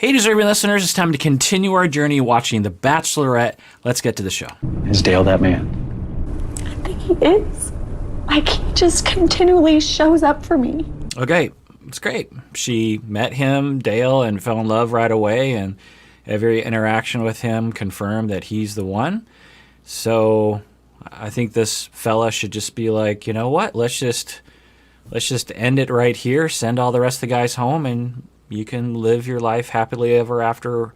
Hey, deserving listeners, it's time to continue our journey watching The Bachelorette. Let's get to the show. Is Dale that man? I think he is. Like, he just continually shows up for me. Okay, it's great. She met him, Dale, and fell in love right away, and every interaction with him confirmed that he's the one. So I think this fella should just be like, you know what? Let's just end it right here, send all the rest of the guys home, and you can live your life happily ever after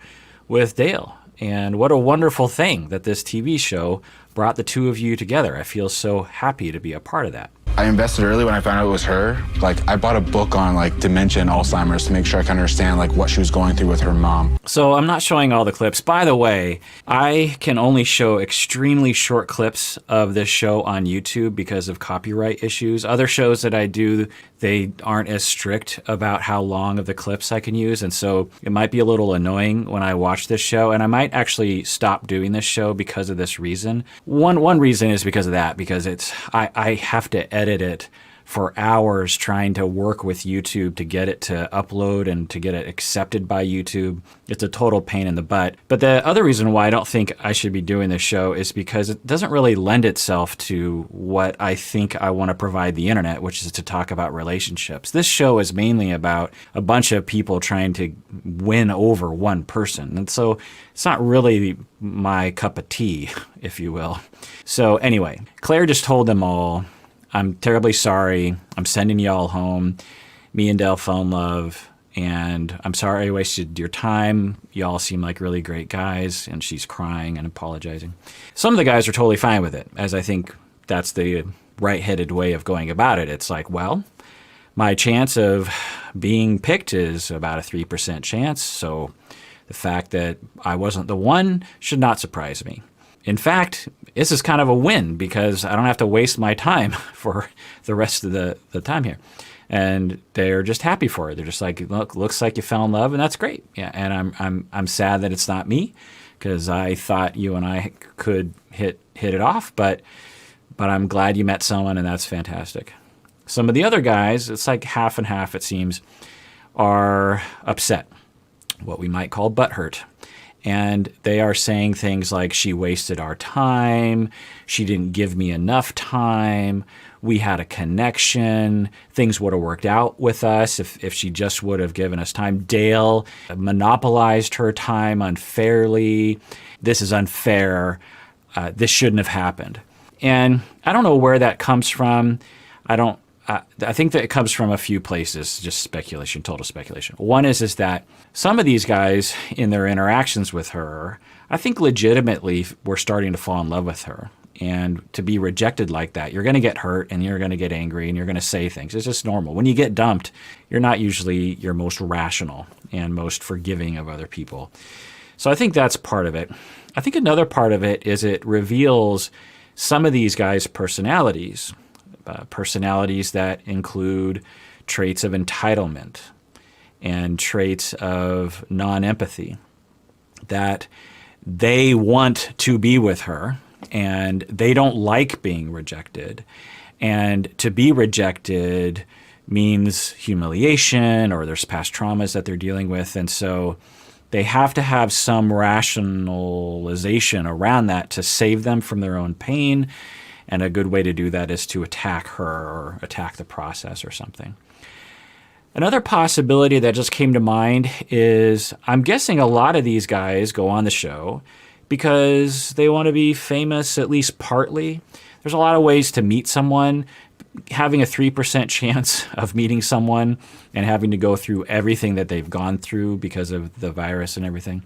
with Dale. And what a wonderful thing that this TV show brought the two of you together. I feel so happy to be a part of that. I invested early when I found out it was her. Like, I bought a book on like dementia and Alzheimer's to make sure I can understand like what she was going through with her mom. So I'm not showing all the clips. By the way, I can only show extremely short clips of this show on YouTube because of copyright issues. Other shows that I do, they aren't as strict about how long of the clips I can use. And so it might be a little annoying when I watch this show. And I might actually stop doing this show because of this reason. One reason is because of that, because I have to edit it for hours trying to work with YouTube to get it to upload and to get it accepted by YouTube. It's a total pain in the butt. But the other reason why I don't think I should be doing this show is because it doesn't really lend itself to what I think I want to provide the internet, which is to talk about relationships. This show is mainly about a bunch of people trying to win over one person. And so it's not really my cup of tea, if you will. So anyway, Claire just told them all, I'm terribly sorry. I'm sending y'all home. Me and Dale fell in love, and I'm sorry I wasted your time. Y'all seem like really great guys, and she's crying and apologizing. Some of the guys are totally fine with it, as I think that's the right-headed way of going about it. It's like, well, my chance of being picked is about a 3% chance, so the fact that I wasn't the one should not surprise me. In fact, this is kind of a win because I don't have to waste my time for the rest of the time here. And they're just happy for it. They're just like, look, looks like you fell in love, and that's great. Yeah, and I'm sad that it's not me because I thought you and I could hit it off, but I'm glad you met someone, and that's fantastic. Some of the other guys, it's like half and half, it seems, are upset, what we might call butthurt. And they are saying things like, she wasted our time, she didn't give me enough time, we had a connection, things would have worked out with us if she just would have given us time. Dale monopolized her time unfairly. This is unfair. This shouldn't have happened. And I don't know where that comes from. I think that it comes from a few places, just speculation, total speculation. One is that some of these guys in their interactions with her, I think legitimately were starting to fall in love with her. And to be rejected like that, you're going to get hurt and you're going to get angry and you're going to say things. It's just normal. When you get dumped, you're not usually your most rational and most forgiving of other people. So I think that's part of it. I think another part of it is it reveals some of these guys' personalities. Personalities that include traits of entitlement and traits of non-empathy, that they want to be with her and they don't like being rejected. And to be rejected means humiliation, or there's past traumas that they're dealing with. And so they have to have some rationalization around that to save them from their own pain. And a good way to do that is to attack her or attack the process or something. Another possibility that just came to mind is I'm guessing a lot of these guys go on the show because they want to be famous, at least partly. There's a lot of ways to meet someone. Having a 3% chance of meeting someone and having to go through everything that they've gone through because of the virus and everything.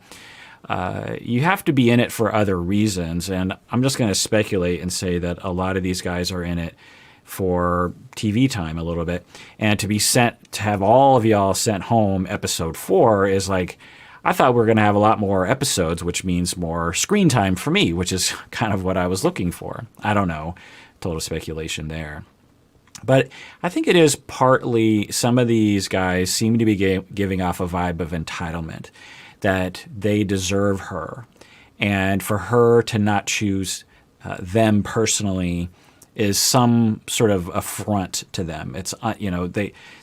You have to be in it for other reasons, and I'm just going to speculate and say that a lot of these guys are in it for TV time a little bit, and to have all of y'all sent home episode 4 is like, I thought we were going to have a lot more episodes, which means more screen time for me, which is kind of what I was looking for. I don't know, total speculation there. But I think it is partly some of these guys seem to be giving off a vibe of entitlement, that they deserve her. And for her to not choose them personally is some sort of affront to them. It's,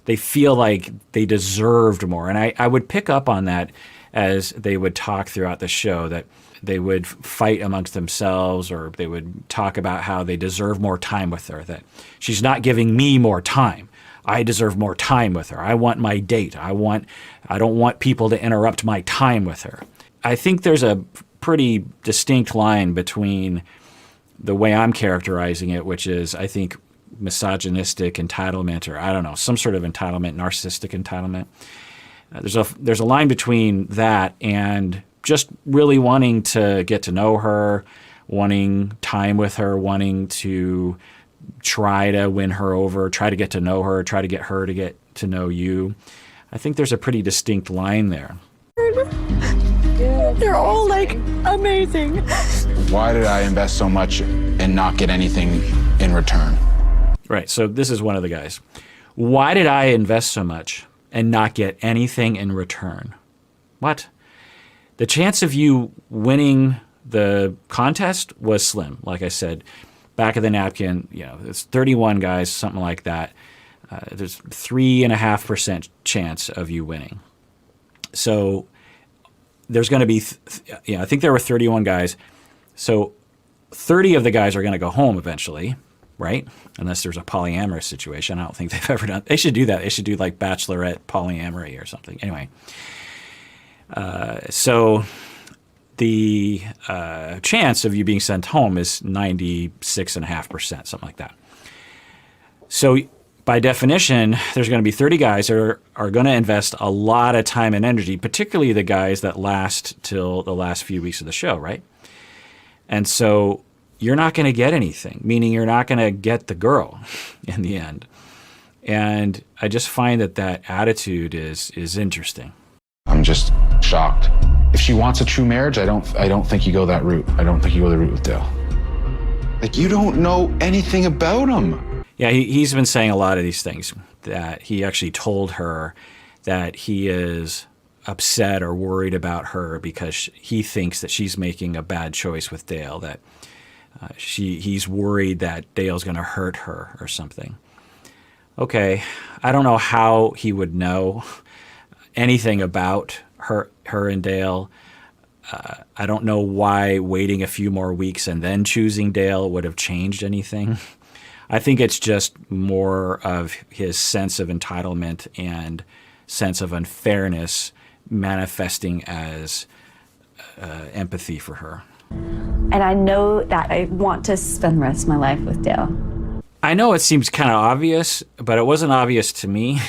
they feel like they deserved more. And I would pick up on that as they would talk throughout the show, that they would fight amongst themselves, or they would talk about how they deserve more time with her, that she's not giving me more time. I deserve more time with her. I want my date. I don't want people to interrupt my time with her. I think there's a pretty distinct line between the way I'm characterizing it, which is, I think, misogynistic entitlement, or I don't know, some sort of entitlement, narcissistic entitlement. There's a line between that and just really wanting to get to know her, wanting time with her, wanting to try to win her over, try to get to know her, try to get her to get to know you. I think there's a pretty distinct line there. They're all like amazing. Why did I invest so much and not get anything in return? Right, so this is one of the guys. Why did I invest so much and not get anything in return? What? The chance of you winning the contest was slim. Like I said, back of the napkin, it's 31 guys, something like that. There's 3.5% chance of you winning. So there's going to be, I think there were 31 guys. So 30 of the guys are going to go home eventually, right? Unless there's a polyamorous situation. I don't think they've ever done. They should do that. They should do like Bachelorette polyamory or something. Anyway. So the chance of you being sent home is 96.5%, something like that. So by definition, there's going to be 30 guys that are going to invest a lot of time and energy, particularly the guys that last till the last few weeks of the show, right? And so you're not going to get anything, meaning you're not going to get the girl in the end. And I just find that attitude is interesting. I'm just shocked. If she wants a true marriage, I don't think you go that route. I don't think you go the route with Dale. Like, you don't know anything about him. Yeah, he's been saying a lot of these things, that he actually told her that he is upset or worried about her because he thinks that she's making a bad choice with Dale, that he's worried that Dale's going to hurt her or something. Okay, I don't know how he would know anything about her and Dale. I don't know why waiting a few more weeks and then choosing Dale would have changed anything. I think it's just more of his sense of entitlement and sense of unfairness manifesting as empathy for her. And I know that I want to spend the rest of my life with Dale. I know it seems kind of obvious, but it wasn't obvious to me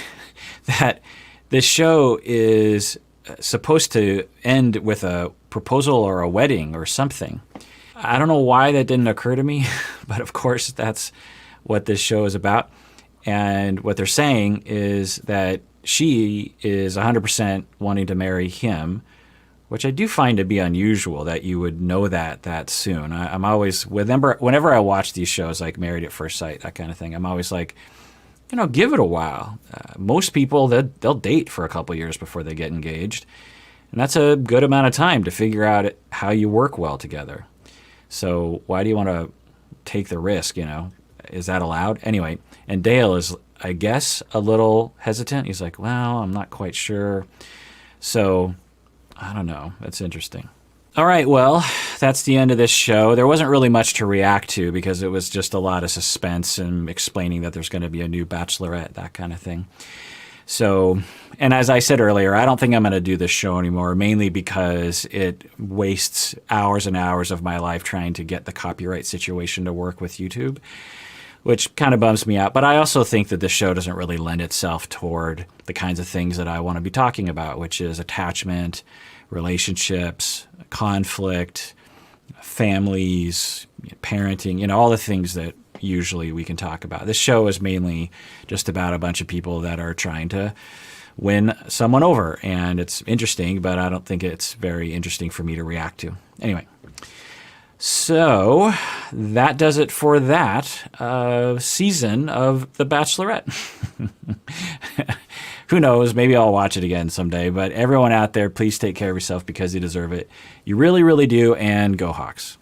that this show is supposed to end with a proposal or a wedding or something. I don't know why that didn't occur to me, but of course that's what this show is about. And what they're saying is that she is 100% wanting to marry him, which I do find to be unusual that you would know that soon. I'm always, whenever I watch these shows like Married at First Sight, that kind of thing, I'm always like, give it a while. Most people, they'll date for a couple years before they get engaged. And that's a good amount of time to figure out how you work well together. So why do you want to take the risk, Is that allowed? Anyway, and Dale is, I guess, a little hesitant. He's like, well, I'm not quite sure. So, I don't know. That's interesting. All right, well, that's the end of this show. There wasn't really much to react to because it was just a lot of suspense and explaining that there's going to be a new Bachelorette, that kind of thing. So, and as I said earlier, I don't think I'm going to do this show anymore, mainly because it wastes hours and hours of my life trying to get the copyright situation to work with YouTube, which kind of bums me out. But I also think that this show doesn't really lend itself toward the kinds of things that I want to be talking about, which is attachment, relationships, conflict, families, parenting, all the things that usually we can talk about. This show is mainly just about a bunch of people that are trying to win someone over, and it's interesting, but I don't think it's very interesting for me to react to. Anyway, so that does it for that season of The Bachelorette. Who knows? Maybe I'll watch it again someday. But everyone out there, please take care of yourself because you deserve it. You really, really do. And go Hawks.